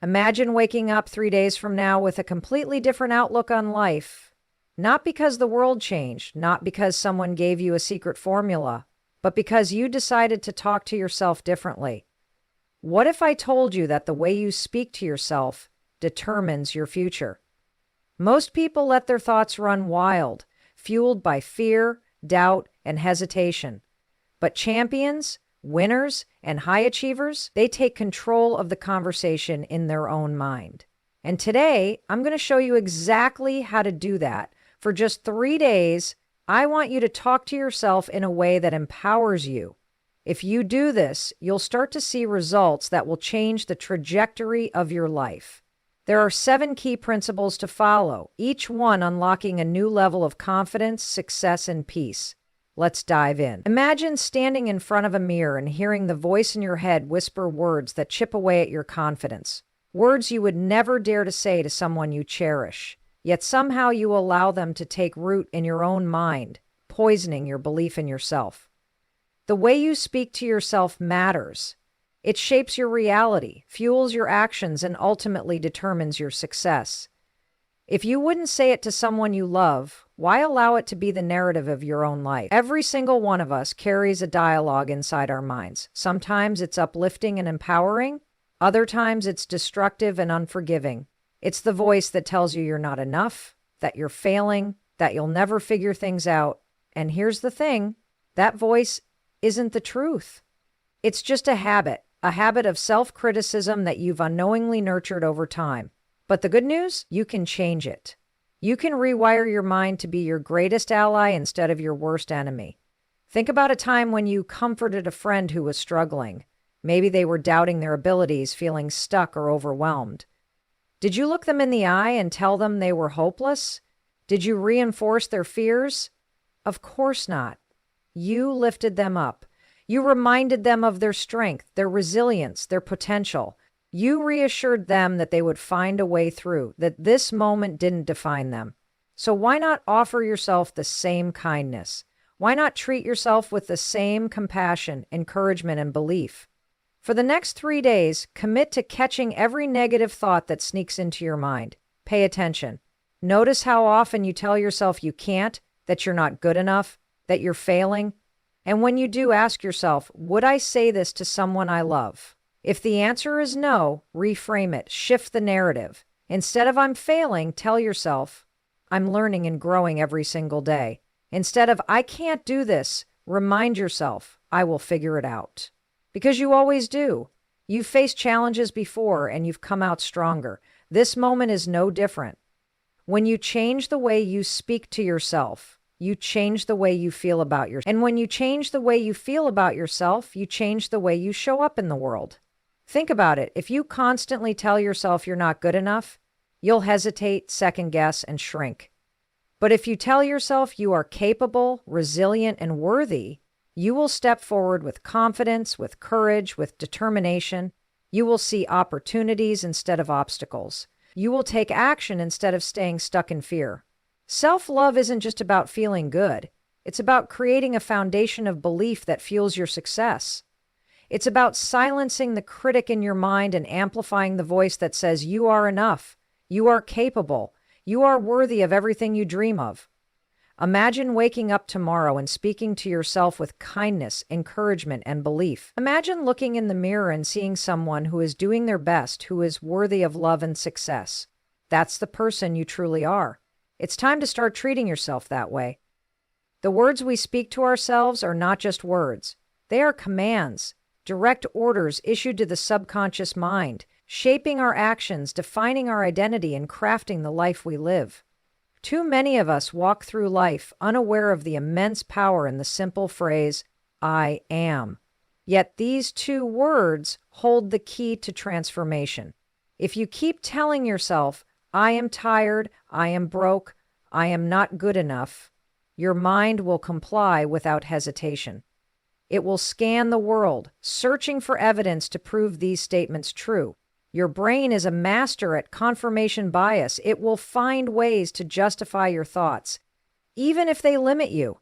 Imagine waking up 3 days from now with a completely different outlook on life. Not because the world changed, not because someone gave you a secret formula, but because you decided to talk to yourself differently. What if I told you that the way you speak to yourself determines your future? Most people let their thoughts run wild, fueled by fear, doubt, and hesitation. But champions, winners, and high achievers, they take control of the conversation in their own mind. And today, I'm going to show you exactly how to do that. For just 3 days, I want you to talk to yourself in a way that empowers you. If you do this, you'll start to see results that will change the trajectory of your life. There are 7 key principles to follow, each one unlocking a new level of confidence, success, and peace. Let's dive in. Imagine standing in front of a mirror and hearing the voice in your head whisper words that chip away at your confidence. Words you would never dare to say to someone you cherish. Yet somehow you allow them to take root in your own mind, poisoning your belief in yourself. The way you speak to yourself matters. It shapes your reality, fuels your actions, and ultimately determines your success. If you wouldn't say it to someone you love, why allow it to be the narrative of your own life? Every single one of us carries a dialogue inside our minds. Sometimes it's uplifting and empowering. Other times it's destructive and unforgiving. It's the voice that tells you you're not enough, that you're failing, that you'll never figure things out. And here's the thing, that voice isn't the truth. It's just a habit of self-criticism that you've unknowingly nurtured over time. But the good news, you can change it. You can rewire your mind to be your greatest ally instead of your worst enemy. Think about a time when you comforted a friend who was struggling. Maybe they were doubting their abilities, feeling stuck or overwhelmed. Did you look them in the eye and tell them they were hopeless? Did you reinforce their fears? Of course not. You lifted them up. You reminded them of their strength, their resilience, their potential. You reassured them that they would find a way through, that this moment didn't define them. So why not offer yourself the same kindness? Why not treat yourself with the same compassion, encouragement, and belief? For the next 3 days, commit to catching every negative thought that sneaks into your mind. Pay attention. Notice how often you tell yourself you can't, that you're not good enough, that you're failing. And when you do, ask yourself, would I say this to someone I love? If the answer is no, reframe it, shift the narrative. Instead of I'm failing, tell yourself, I'm learning and growing every single day. Instead of I can't do this, remind yourself, I will figure it out. Because you always do. You've faced challenges before and you've come out stronger. This moment is no different. When you change the way you speak to yourself, you change the way you feel about yourself. And when you change the way you feel about yourself, you change the way you show up in the world. Think about it. If you constantly tell yourself you're not good enough, you'll hesitate, second guess, and shrink. But if you tell yourself you are capable, resilient, and worthy, you will step forward with confidence, with courage, with determination. You will see opportunities instead of obstacles. You will take action instead of staying stuck in fear. Self-love isn't just about feeling good. It's about creating a foundation of belief that fuels your success. It's about silencing the critic in your mind and amplifying the voice that says you are enough, you are capable, you are worthy of everything you dream of. Imagine waking up tomorrow and speaking to yourself with kindness, encouragement, and belief. Imagine looking in the mirror and seeing someone who is doing their best, who is worthy of love and success. That's the person you truly are. It's time to start treating yourself that way. The words we speak to ourselves are not just words. They are commands, direct orders issued to the subconscious mind, shaping our actions, defining our identity, and crafting the life we live. Too many of us walk through life unaware of the immense power in the simple phrase, I am. Yet these 2 words hold the key to transformation. If you keep telling yourself, I am tired, I am broke, I am not good enough, your mind will comply without hesitation. It will scan the world, searching for evidence to prove these statements true. Your brain is a master at confirmation bias. It will find ways to justify your thoughts, even if they limit you,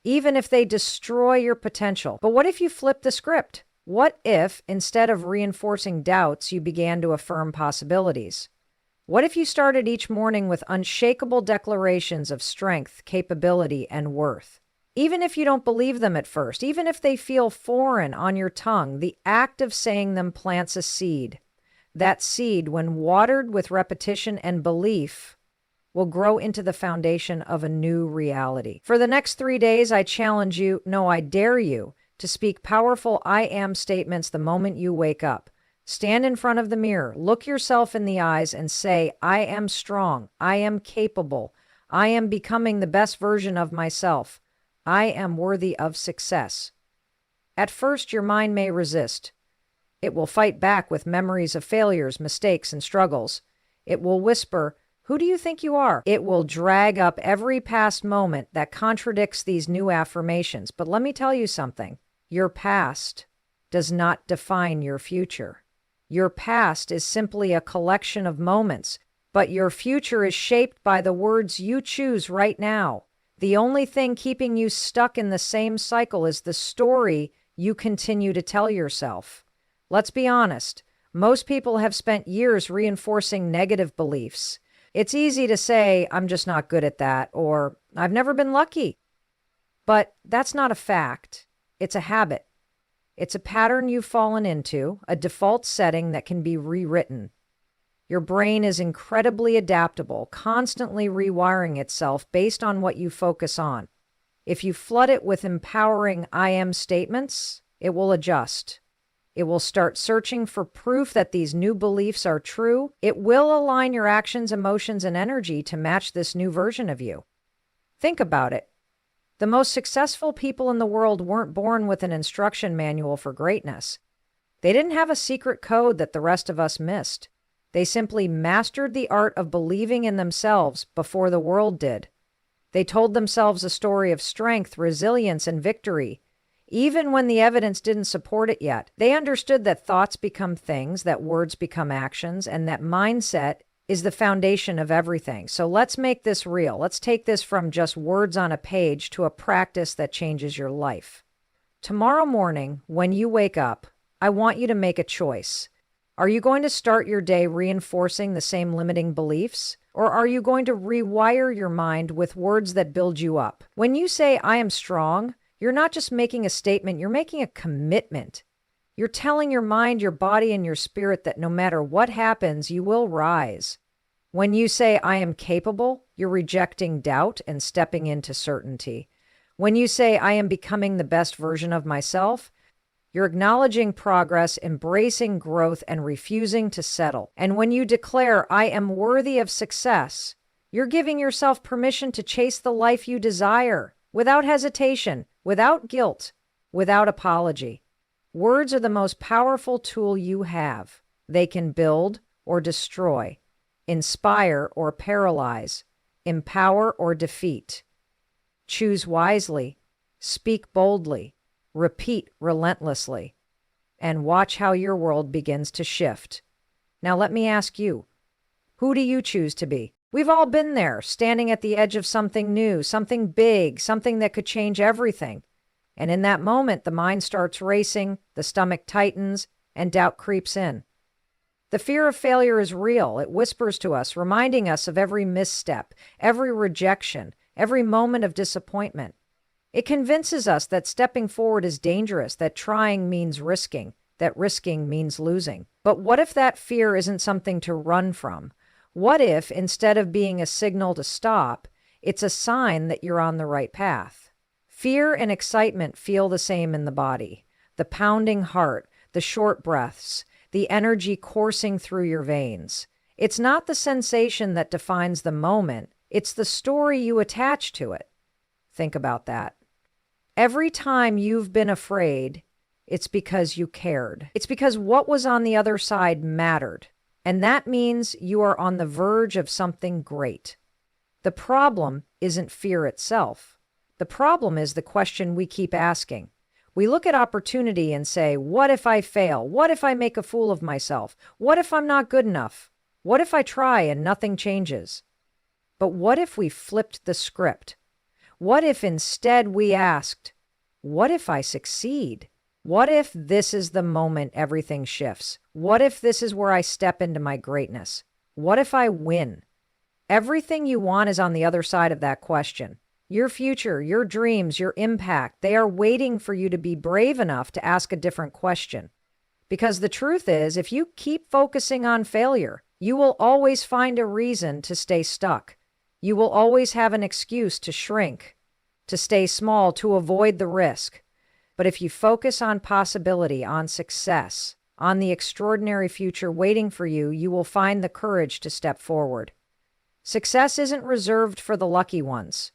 even if they destroy your potential. But what if you flip the script? What if, instead of reinforcing doubts, you began to affirm possibilities? What if you started each morning with unshakable declarations of strength, capability, and worth? Even if you don't believe them at first, even if they feel foreign on your tongue, the act of saying them plants a seed. That seed, when watered with repetition and belief, will grow into the foundation of a new reality. For the next 3 days, I challenge you, no, I dare you, to speak powerful I am statements the moment you wake up. Stand in front of the mirror, look yourself in the eyes and say, I am strong, I am capable, I am becoming the best version of myself, I am worthy of success. At first, your mind may resist. It will fight back with memories of failures, mistakes, and struggles. It will whisper, who do you think you are? It will drag up every past moment that contradicts these new affirmations. But let me tell you something. Your past does not define your future. Your past is simply a collection of moments, but your future is shaped by the words you choose right now. The only thing keeping you stuck in the same cycle is the story you continue to tell yourself. Let's be honest. Most people have spent years reinforcing negative beliefs. It's easy to say, I'm just not good at that, or I've never been lucky. But that's not a fact. It's a habit. It's a pattern you've fallen into, a default setting that can be rewritten. Your brain is incredibly adaptable, constantly rewiring itself based on what you focus on. If you flood it with empowering I am statements, it will adjust. It will start searching for proof that these new beliefs are true. It will align your actions, emotions, and energy to match this new version of you. Think about it. The most successful people in the world weren't born with an instruction manual for greatness. They didn't have a secret code that the rest of us missed. They simply mastered the art of believing in themselves before the world did. They told themselves a story of strength, resilience, and victory. Even when the evidence didn't support it yet, they understood that thoughts become things, that words become actions, and that mindset is the foundation of everything. So let's make this real. Let's take this from just words on a page to a practice that changes your life. Tomorrow morning, when you wake up, I want you to make a choice. Are you going to start your day reinforcing the same limiting beliefs? Or are you going to rewire your mind with words that build you up? When you say, I am strong, you're not just making a statement, you're making a commitment. You're telling your mind, your body, and your spirit that no matter what happens, you will rise. When you say, I am capable, you're rejecting doubt and stepping into certainty. When you say, I am becoming the best version of myself, you're acknowledging progress, embracing growth, and refusing to settle. And when you declare, I am worthy of success, you're giving yourself permission to chase the life you desire without hesitation, without guilt, without apology. Words are the most powerful tool you have. They can build or destroy, inspire or paralyze, empower or defeat. Choose wisely, speak boldly, repeat relentlessly, and watch how your world begins to shift. Now let me ask you, who do you choose to be? We've all been there, standing at the edge of something new, something big, something that could change everything. And in that moment, the mind starts racing, the stomach tightens, and doubt creeps in. The fear of failure is real. It whispers to us, reminding us of every misstep, every rejection, every moment of disappointment. It convinces us that stepping forward is dangerous, that trying means risking, that risking means losing. But what if that fear isn't something to run from? What if, instead of being a signal to stop, it's a sign that you're on the right path? Fear and excitement feel the same in the body. The pounding heart, the short breaths, the energy coursing through your veins. It's not the sensation that defines the moment. It's the story you attach to it. Think about that. Every time you've been afraid, it's because you cared. It's because what was on the other side mattered. And that means you are on the verge of something great. The problem isn't fear itself. The problem is the question we keep asking. We look at opportunity and say, what if I fail? What if I make a fool of myself? What if I'm not good enough? What if I try and nothing changes? But what if we flipped the script? What if instead we asked, what if I succeed? What if this is the moment everything shifts? What if this is where I step into my greatness? What if I win? Everything you want is on the other side of that question. Your future, your dreams, your impact, they are waiting for you to be brave enough to ask a different question. Because the truth is, if you keep focusing on failure, you will always find a reason to stay stuck. You will always have an excuse to shrink, to stay small, to avoid the risk. But if you focus on possibility, on success, on the extraordinary future waiting for you, you will find the courage to step forward. Success isn't reserved for the lucky ones.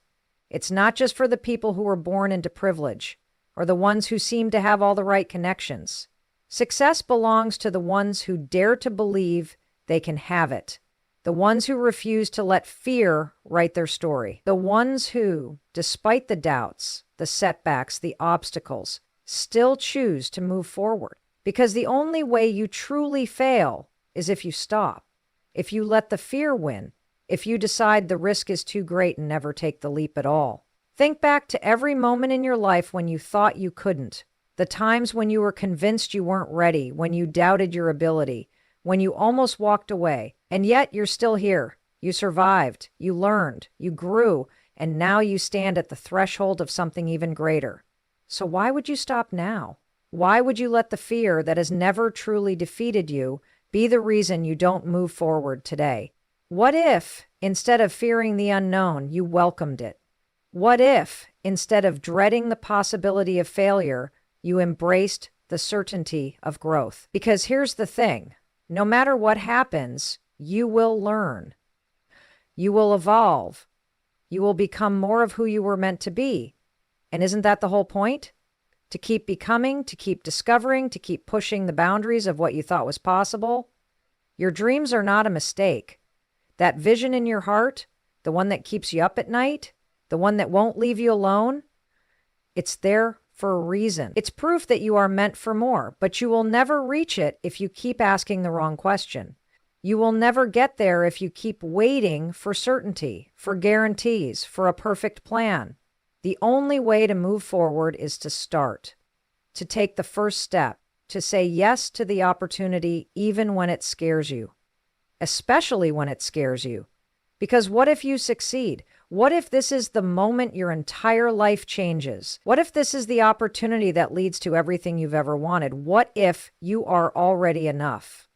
It's not just for the people who were born into privilege or the ones who seem to have all the right connections. Success belongs to the ones who dare to believe they can have it. The ones who refuse to let fear write their story. The ones who, despite the doubts, the setbacks, the obstacles, still choose to move forward. Because the only way you truly fail is if you stop, if you let the fear win, if you decide the risk is too great and never take the leap at all. Think back to every moment in your life when you thought you couldn't, the times when you were convinced you weren't ready, when you doubted your ability, when you almost walked away, and yet you're still here. You survived, you learned, you grew, and now you stand at the threshold of something even greater. So why would you stop now? Why would you let the fear that has never truly defeated you be the reason you don't move forward today? What if, instead of fearing the unknown, you welcomed it? What if, instead of dreading the possibility of failure, you embraced the certainty of growth? Because here's the thing, no matter what happens, you will learn. You will evolve. You will become more of who you were meant to be. And isn't that the whole point? To keep becoming, to keep discovering, to keep pushing the boundaries of what you thought was possible. Your dreams are not a mistake. That vision in your heart, the one that keeps you up at night, the one that won't leave you alone, it's there for a reason. It's proof that you are meant for more, but you will never reach it if you keep asking the wrong question. You will never get there if you keep waiting for certainty, for guarantees, for a perfect plan. The only way to move forward is to start, to take the first step, to say yes to the opportunity even when it scares you. Especially when it scares you. Because what if you succeed? What if this is the moment your entire life changes? What if this is the opportunity that leads to everything you've ever wanted? What if you are already enough?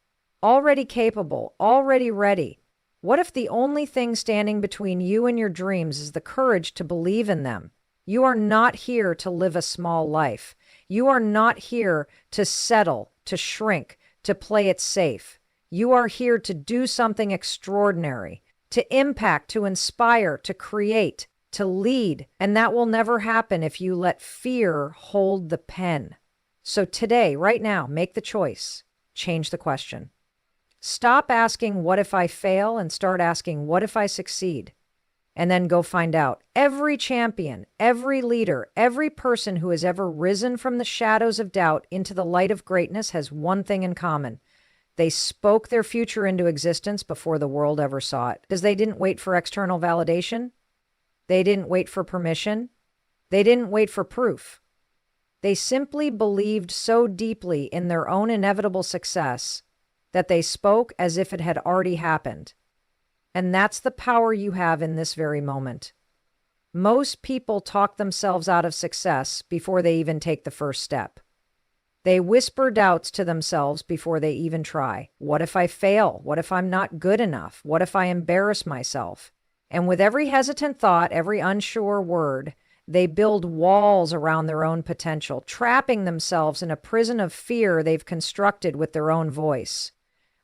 Already capable, already ready? What if the only thing standing between you and your dreams is the courage to believe in them? You are not here to live a small life. You are not here to settle, to shrink, to play it safe. You are here to do something extraordinary, to impact, to inspire, to create, to lead. And that will never happen if you let fear hold the pen. So today, right now, make the choice. Change the question. Stop asking, what if I fail? And start asking, what if I succeed? And then go find out. Every champion, every leader, every person who has ever risen from the shadows of doubt into the light of greatness has one thing in common. They spoke their future into existence before the world ever saw it, because they didn't wait for external validation. They didn't wait for permission. They didn't wait for proof. They simply believed so deeply in their own inevitable success that they spoke as if it had already happened. And that's the power you have in this very moment. Most people talk themselves out of success before they even take the first step. They whisper doubts to themselves before they even try. What if I fail? What if I'm not good enough? What if I embarrass myself? And with every hesitant thought, every unsure word, they build walls around their own potential, trapping themselves in a prison of fear they've constructed with their own voice.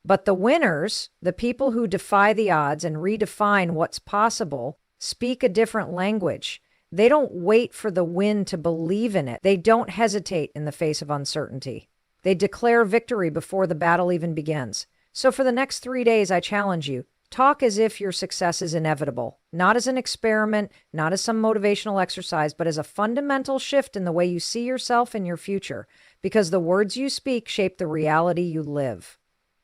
But the winners, the people who defy the odds and redefine what's possible, speak a different language. They don't wait for the win to believe in it. They don't hesitate in the face of uncertainty. They declare victory before the battle even begins. So for the next 3 days, I challenge you, talk as if your success is inevitable, not as an experiment, not as some motivational exercise, but as a fundamental shift in the way you see yourself and your future, because the words you speak shape the reality you live.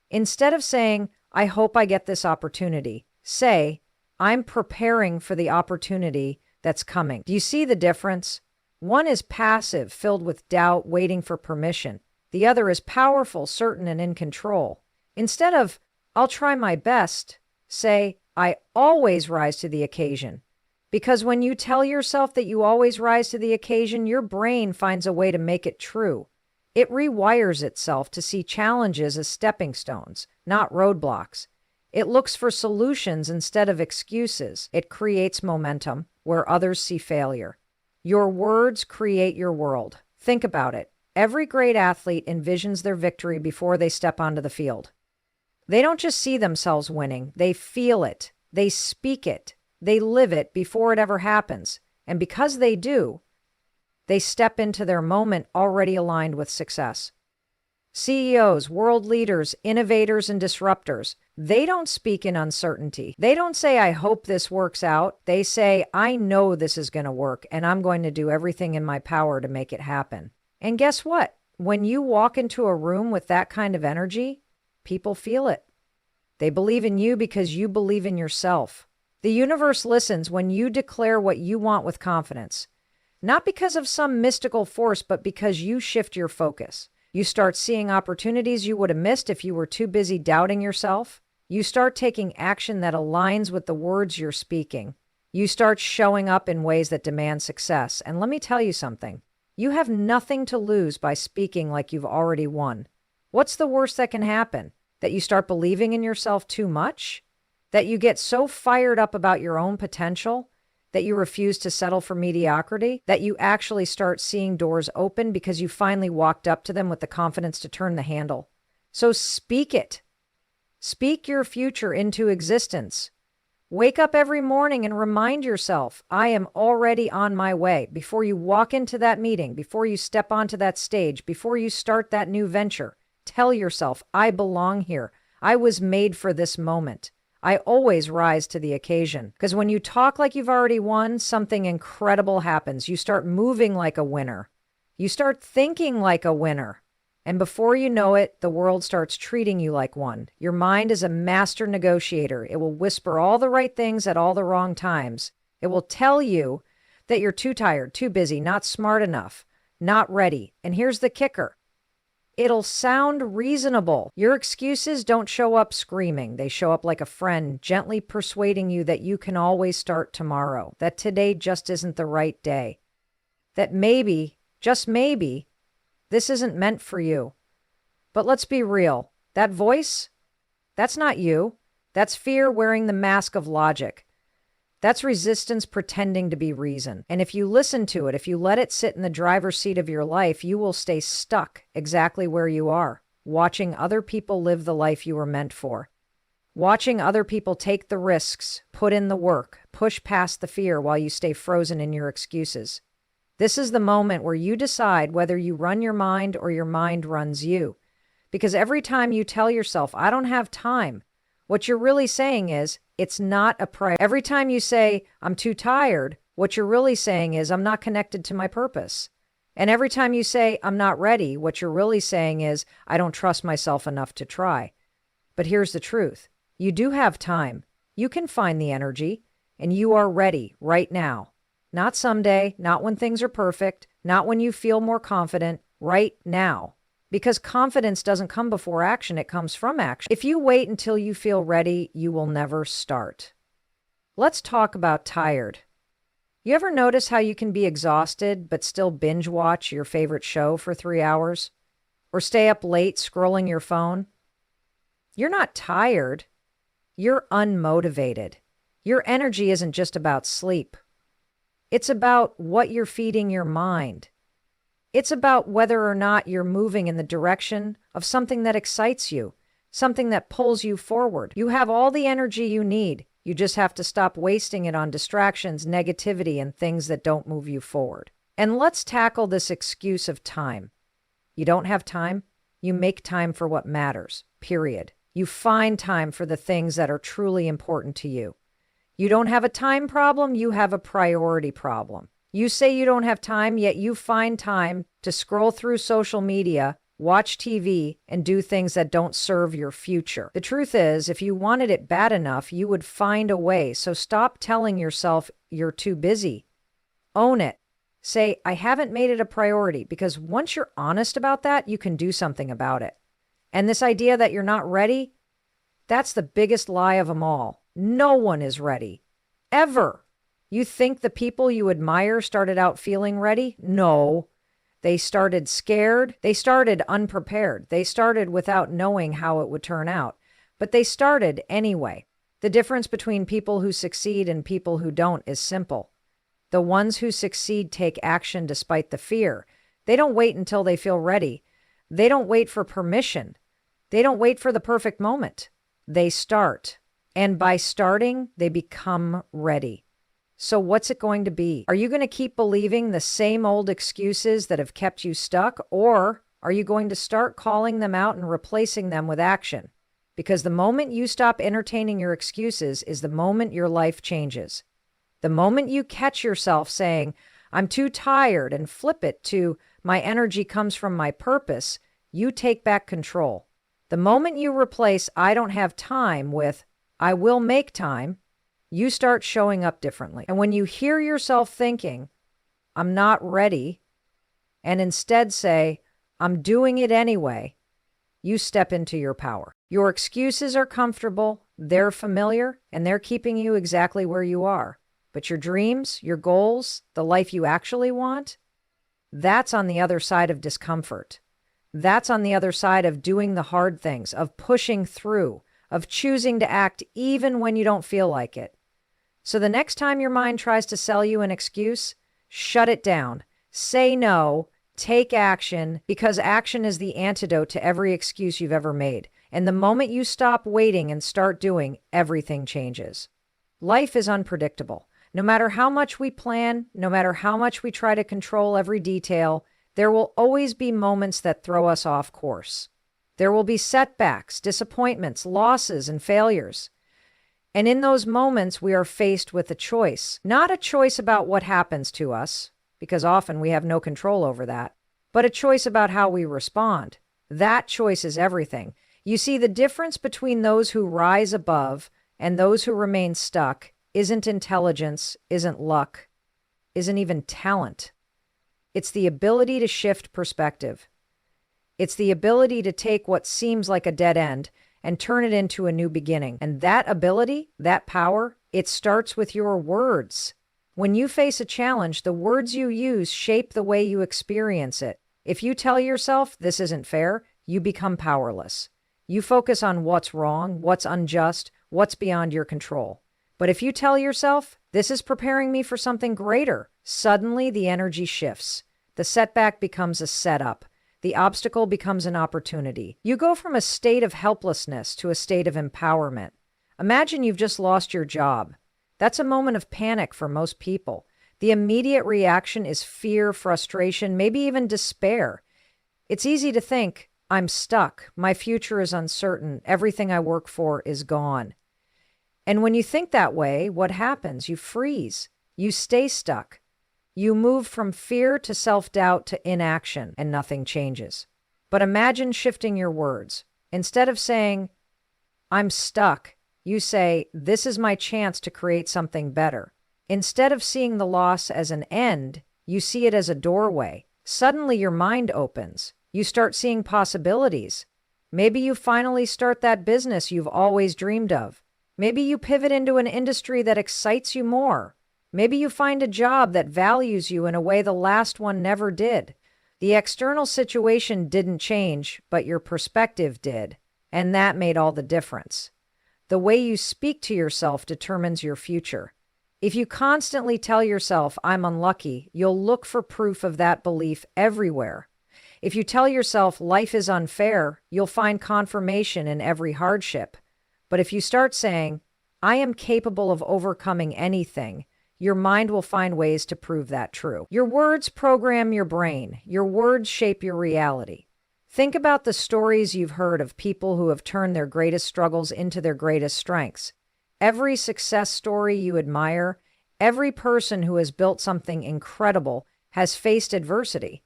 Instead of saying, I hope I get this opportunity, say, I'm preparing for the opportunity that's coming. Do you see the difference? One is passive, filled with doubt, waiting for permission. The other is powerful, certain, and in control. Instead of, I'll try my best, say, I always rise to the occasion. Because when you tell yourself that you always rise to the occasion, your brain finds a way to make it true. It rewires itself to see challenges as stepping stones, not roadblocks. It looks for solutions instead of excuses. It creates momentum where others see failure. Your words create your world. Think about it. Every great athlete envisions their victory before they step onto the field. They don't just see themselves winning. They feel it. They speak it. They live it before it ever happens. And because they do, they step into their moment already aligned with success. CEOs, world leaders, innovators, and disruptors, they don't speak in uncertainty. They don't say, I hope this works out. They say, I know this is going to work, and I'm going to do everything in my power to make it happen. And guess what? When you walk into a room with that kind of energy, people feel it. They believe in you because you believe in yourself. The universe listens when you declare what you want with confidence. Not because of some mystical force, but because you shift your focus. You start seeing opportunities you would have missed if you were too busy doubting yourself. You start taking action that aligns with the words you're speaking. You start showing up in ways that demand success. And let me tell you something. You have nothing to lose by speaking like you've already won. What's the worst that can happen? That you start believing in yourself too much? That you get so fired up about your own potential that you refuse to settle for mediocrity? That you actually start seeing doors open because you finally walked up to them with the confidence to turn the handle? So speak it. Speak your future into existence. Wake up every morning and remind yourself, I am already on my way. Before you walk into that meeting, before you step onto that stage, before you start that new venture, tell yourself, I belong here. I was made for this moment. I always rise to the occasion. Because when you talk like you've already won, something incredible happens. You start moving like a winner. You start thinking like a winner. And before you know it, the world starts treating you like one. Your mind is a master negotiator. It will whisper all the right things at all the wrong times. It will tell you that you're too tired, too busy, not smart enough, not ready. And here's the kicker. It'll sound reasonable. Your excuses don't show up screaming. They show up like a friend, gently persuading you that you can always start tomorrow, that today just isn't the right day, that maybe, just maybe, this isn't meant for you. But let's be real. That voice, that's not you. That's fear wearing the mask of logic. That's resistance pretending to be reason. And if you listen to it, if you let it sit in the driver's seat of your life, you will stay stuck exactly where you are, watching other people live the life you were meant for. Watching other people take the risks, put in the work, push past the fear while you stay frozen in your excuses. This is the moment where you decide whether you run your mind or your mind runs you. Because every time you tell yourself, I don't have time, what you're really saying is, it's not a priority. Every time you say, I'm too tired, what you're really saying is, I'm not connected to my purpose. And every time you say, I'm not ready, what you're really saying is, I don't trust myself enough to try. But here's the truth. You do have time. You can find the energy, and you are ready right now. Not someday, not when things are perfect, not when you feel more confident, right now. Because confidence doesn't come before action, it comes from action. If you wait until you feel ready, you will never start. Let's talk about tired. You ever notice how you can be exhausted but still binge watch your favorite show for 3 hours? Or stay up late scrolling your phone? You're not tired. You're unmotivated. Your energy isn't just about sleep. It's about what you're feeding your mind. It's about whether or not you're moving in the direction of something that excites you, something that pulls you forward. You have all the energy you need. You just have to stop wasting it on distractions, negativity, and things that don't move you forward. And let's tackle this excuse of time. You don't have time? You make time for what matters, period. You find time for the things that are truly important to you. You don't have a time problem, you have a priority problem. You say you don't have time, yet you find time to scroll through social media, watch TV, and do things that don't serve your future. The truth is, if you wanted it bad enough, you would find a way. So stop telling yourself you're too busy. Own it. Say, I haven't made it a priority, because once you're honest about that, you can do something about it. And this idea that you're not ready, that's the biggest lie of them all. No one is ready. Ever. You think the people you admire started out feeling ready? No. They started scared. They started unprepared. They started without knowing how it would turn out. But they started anyway. The difference between people who succeed and people who don't is simple. The ones who succeed take action despite the fear. They don't wait until they feel ready. They don't wait for permission. They don't wait for the perfect moment. They start. And by starting, they become ready. So what's it going to be? Are you going to keep believing the same old excuses that have kept you stuck? Or are you going to start calling them out and replacing them with action? Because the moment you stop entertaining your excuses is the moment your life changes. The moment you catch yourself saying, I'm too tired, and flip it to, my energy comes from my purpose, you take back control. The moment you replace, I don't have time with, I will make time, you start showing up differently. And when you hear yourself thinking, I'm not ready, and instead say, I'm doing it anyway, you step into your power. Your excuses are comfortable, they're familiar, and they're keeping you exactly where you are. But your dreams, your goals, the life you actually want, that's on the other side of discomfort. That's on the other side of doing the hard things, of pushing through, of choosing to act even when you don't feel like it. So the next time your mind tries to sell you an excuse, shut it down. Say no, take action, because action is the antidote to every excuse you've ever made. And the moment you stop waiting and start doing, everything changes. Life is unpredictable. No matter how much we plan, no matter how much we try to control every detail, there will always be moments that throw us off course. There will be setbacks, disappointments, losses, and failures. And in those moments, we are faced with a choice. Not a choice about what happens to us, because often we have no control over that, but a choice about how we respond. That choice is everything. You see, the difference between those who rise above and those who remain stuck isn't intelligence, isn't luck, isn't even talent. It's the ability to shift perspective. It's the ability to take what seems like a dead end and turn it into a new beginning. And that ability, that power, it starts with your words. When you face a challenge, the words you use shape the way you experience it. If you tell yourself this isn't fair, you become powerless. You focus on what's wrong, what's unjust, what's beyond your control. But if you tell yourself, this is preparing me for something greater, suddenly the energy shifts. The setback becomes a setup. The obstacle becomes an opportunity. You go from a state of helplessness to a state of empowerment. Imagine you've just lost your job. That's a moment of panic for most people. The immediate reaction is fear, frustration, maybe even despair. It's easy to think, I'm stuck, my future is uncertain, everything I work for is gone. And when you think that way, what happens? You freeze. You stay stuck. You move from fear to self-doubt to inaction, and nothing changes. But imagine shifting your words. Instead of saying, I'm stuck, you say, this is my chance to create something better. Instead of seeing the loss as an end, you see it as a doorway. Suddenly your mind opens. You start seeing possibilities. Maybe you finally start that business you've always dreamed of. Maybe you pivot into an industry that excites you more. Maybe you find a job that values you in a way the last one never did. The external situation didn't change, but your perspective did. And that made all the difference. The way you speak to yourself determines your future. If you constantly tell yourself, I'm unlucky, you'll look for proof of that belief everywhere. If you tell yourself life is unfair, you'll find confirmation in every hardship. But if you start saying, I am capable of overcoming anything, your mind will find ways to prove that true. Your words program your brain. Your words shape your reality. Think about the stories you've heard of people who have turned their greatest struggles into their greatest strengths. Every success story you admire, every person who has built something incredible has faced adversity.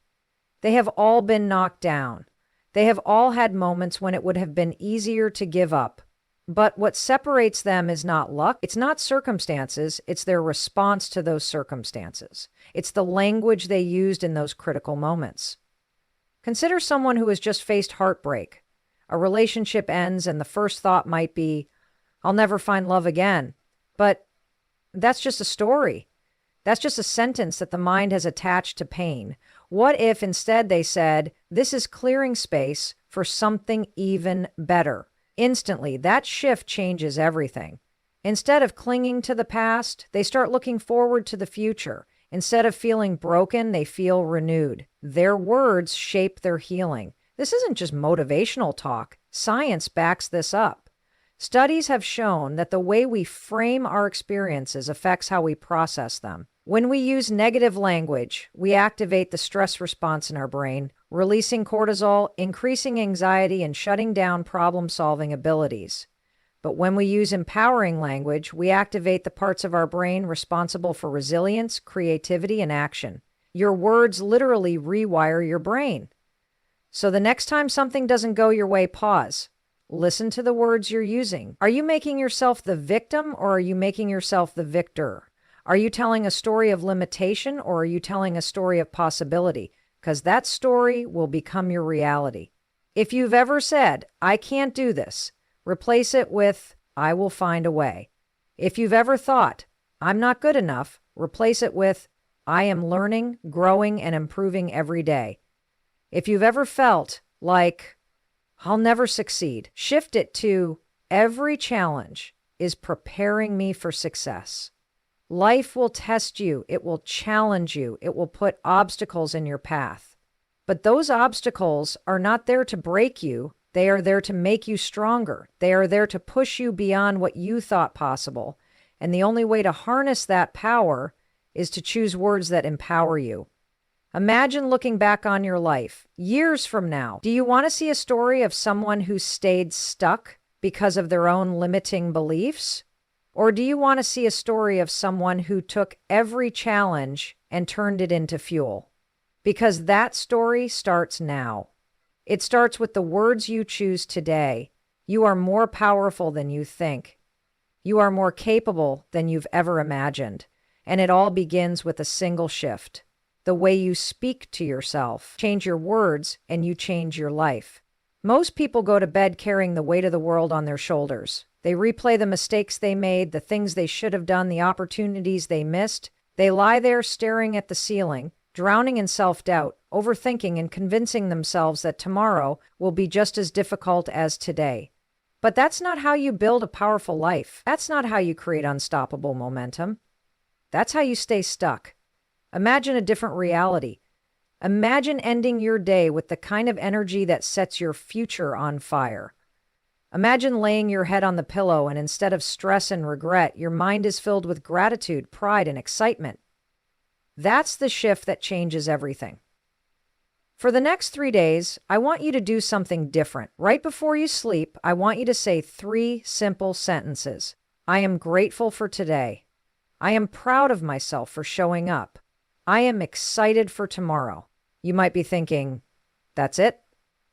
They have all been knocked down. They have all had moments when it would have been easier to give up. But what separates them is not luck. It's not circumstances. It's their response to those circumstances. It's the language they used in those critical moments. Consider someone who has just faced heartbreak. A relationship ends and the first thought might be, I'll never find love again. But that's just a story. That's just a sentence that the mind has attached to pain. What if instead they said, this is clearing space for something even better? Instantly, that shift changes everything. Instead of clinging to the past, they start looking forward to the future. Instead of feeling broken, they feel renewed. Their words shape their healing. This isn't just motivational talk. Science backs this up. Studies have shown that the way we frame our experiences affects how we process them. When we use negative language, we activate the stress response in our brain, releasing cortisol, increasing anxiety, and shutting down problem-solving abilities. But when we use empowering language, we activate the parts of our brain responsible for resilience, creativity, and action. Your words literally rewire your brain. So the next time something doesn't go your way, pause. Listen to the words you're using. Are you making yourself the victim, or are you making yourself the victor? Are you telling a story of limitation, or are you telling a story of possibility? Because that story will become your reality. If you've ever said, I can't do this, replace it with, I will find a way. If you've ever thought, I'm not good enough, replace it with, I am learning, growing, and improving every day. If you've ever felt like, I'll never succeed, shift it to, every challenge is preparing me for success. Life will test you. It will challenge you. It will put obstacles in your path. But those obstacles are not there to break you. They are there to make you stronger. They are there to push you beyond what you thought possible. And the only way to harness that power is to choose words that empower you. Imagine looking back on your life years from now. Do you want to see a story of someone who stayed stuck because of their own limiting beliefs? Or do you want to see a story of someone who took every challenge and turned it into fuel? Because that story starts now. It starts with the words you choose today. You are more powerful than you think. You are more capable than you've ever imagined. And it all begins with a single shift. The way you speak to yourself. Change your words and you change your life. Most people go to bed carrying the weight of the world on their shoulders. They replay the mistakes they made, the things they should have done, the opportunities they missed. They lie there staring at the ceiling, drowning in self-doubt, overthinking and convincing themselves that tomorrow will be just as difficult as today. But that's not how you build a powerful life. That's not how you create unstoppable momentum. That's how you stay stuck. Imagine a different reality. Imagine ending your day with the kind of energy that sets your future on fire. Imagine laying your head on the pillow and instead of stress and regret, your mind is filled with gratitude, pride, and excitement. That's the shift that changes everything. For the next 3 days, I want you to do something different. Right before you sleep, I want you to say 3 simple sentences. I am grateful for today. I am proud of myself for showing up. I am excited for tomorrow. You might be thinking, that's it?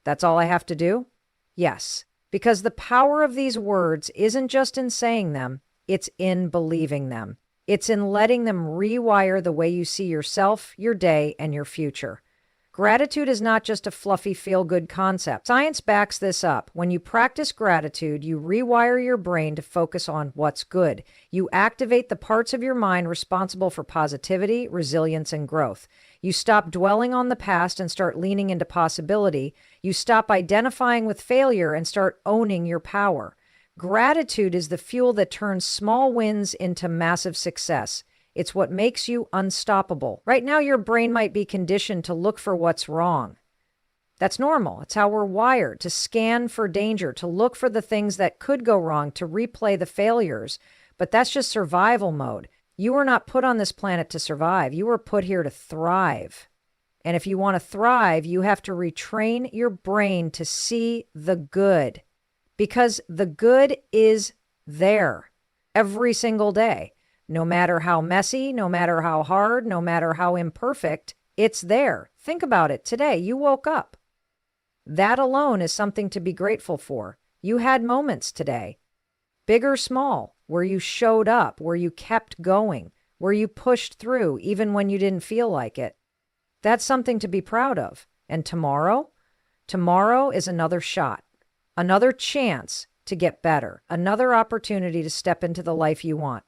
That's all I have to do? Yes. Because the power of these words isn't just in saying them, it's in believing them. It's in letting them rewire the way you see yourself, your day, and your future. Gratitude is not just a fluffy feel-good concept. Science backs this up. When you practice gratitude, you rewire your brain to focus on what's good. You activate the parts of your mind responsible for positivity, resilience, and growth. You stop dwelling on the past and start leaning into possibility. You stop identifying with failure and start owning your power. Gratitude is the fuel that turns small wins into massive success. It's what makes you unstoppable. Right now, your brain might be conditioned to look for what's wrong. That's normal. It's how we're wired, to scan for danger, to look for the things that could go wrong, to replay the failures. But that's just survival mode. You were not put on this planet to survive. You were put here to thrive. And if you want to thrive, you have to retrain your brain to see the good. Because the good is there every single day. No matter how messy, no matter how hard, no matter how imperfect, it's there. Think about it. Today, you woke up. That alone is something to be grateful for. You had moments today. Big or small, where you showed up, where you kept going, where you pushed through even when you didn't feel like it. That's something to be proud of. And tomorrow? Tomorrow is another shot, another chance to get better, another opportunity to step into the life you want.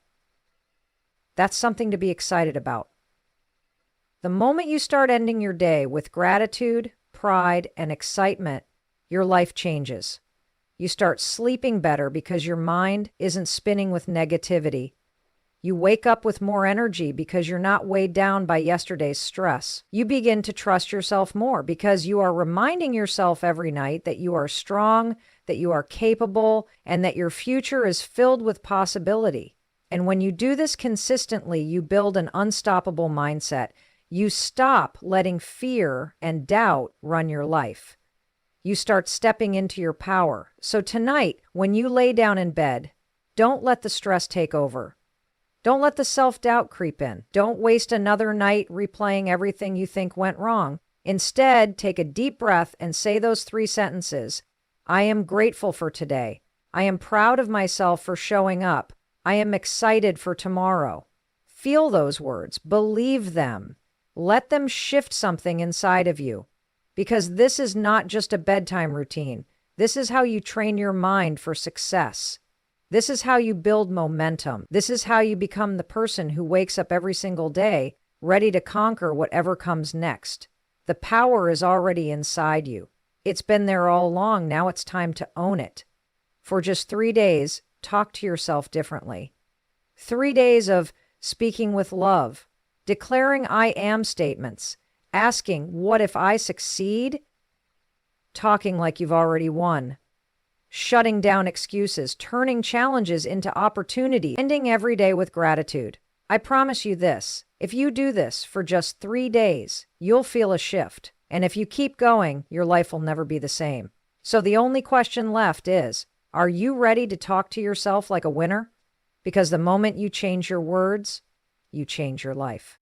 That's something to be excited about. The moment you start ending your day with gratitude, pride, and excitement, your life changes. You start sleeping better because your mind isn't spinning with negativity. You wake up with more energy because you're not weighed down by yesterday's stress. You begin to trust yourself more because you are reminding yourself every night that you are strong, that you are capable, and that your future is filled with possibility. And when you do this consistently, you build an unstoppable mindset. You stop letting fear and doubt run your life. You start stepping into your power. So tonight, when you lay down in bed, don't let the stress take over. Don't let the self-doubt creep in. Don't waste another night replaying everything you think went wrong. Instead, take a deep breath and say those 3 sentences. I am grateful for today. I am proud of myself for showing up. I am excited for tomorrow. Feel those words. Believe them. Let them shift something inside of you. Because this is not just a bedtime routine. This is how you train your mind for success. This is how you build momentum. This is how you become the person who wakes up every single day ready to conquer whatever comes next. The power is already inside you. It's been there all along. Now it's time to own it. For just 3 days, talk to yourself differently. 3 days of speaking with love, declaring I am statements, asking what if I succeed, talking like you've already won, shutting down excuses, turning challenges into opportunity, ending every day with gratitude. I promise you this, if you do this for just 3 days, you'll feel a shift. And if you keep going, your life will never be the same. So the only question left is, are you ready to talk to yourself like a winner? Because the moment you change your words, you change your life.